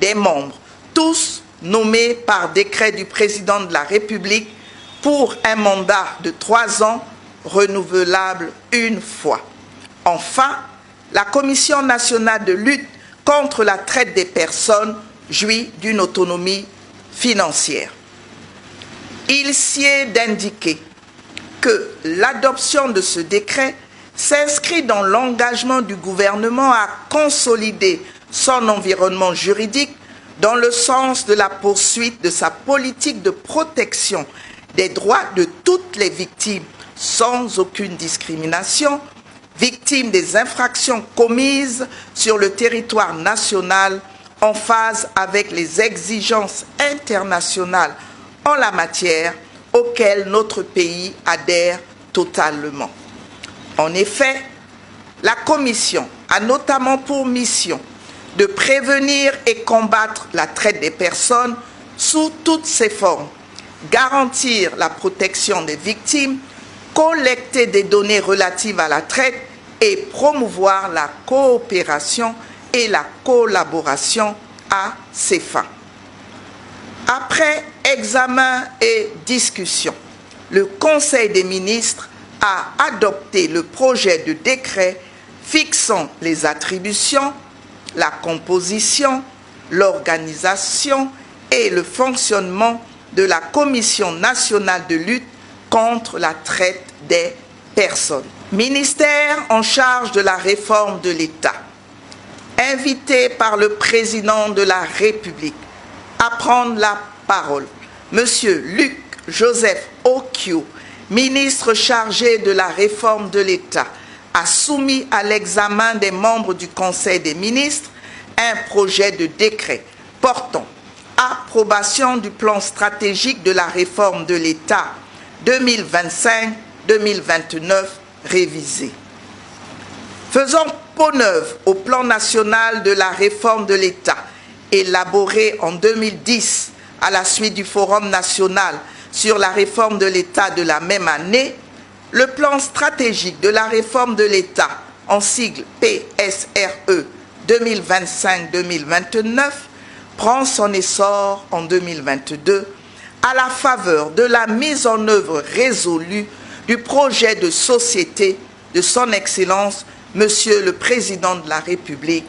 des membres, tous nommés par décret du président de la République pour un mandat de 3 ans, renouvelable une fois. Enfin, la Commission nationale de lutte contre la traite des personnes jouit d'une autonomie financière. Il s'y est d'indiquer que l'adoption de ce décret s'inscrit dans l'engagement du gouvernement à consolider son environnement juridique dans le sens de la poursuite de sa politique de protection des droits de toutes les victimes sans aucune discrimination, victimes des infractions commises sur le territoire national en phase avec les exigences internationales en la matière auxquelles notre pays adhère totalement. En effet, la Commission a notamment pour mission de prévenir et combattre la traite des personnes sous toutes ses formes, garantir la protection des victimes, collecter des données relatives à la traite et promouvoir la coopération et la collaboration à ces fins. Après examen et discussion, le Conseil des ministres a adopté le projet de décret fixant les attributions, la composition, l'organisation et le fonctionnement de la Commission nationale de lutte contre la traite des personnes. Ministère en charge de la réforme de l'État, invité par le président de la République à prendre la parole, M. Luc Joseph Okio, ministre chargé de la réforme de l'État, a soumis à l'examen des membres du Conseil des ministres un projet de décret portant approbation du plan stratégique de la réforme de l'État 2025-2029 révisé. Faisant peau neuve au plan national de la réforme de l'État, élaboré en 2010 à la suite du Forum national sur la réforme de l'État de la même année, le plan stratégique de la réforme de l'État, en sigle PSRE 2025-2029, prend son essor en 2022 à la faveur de la mise en œuvre résolue du projet de société de son Excellence, Monsieur le Président de la République,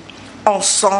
ensemble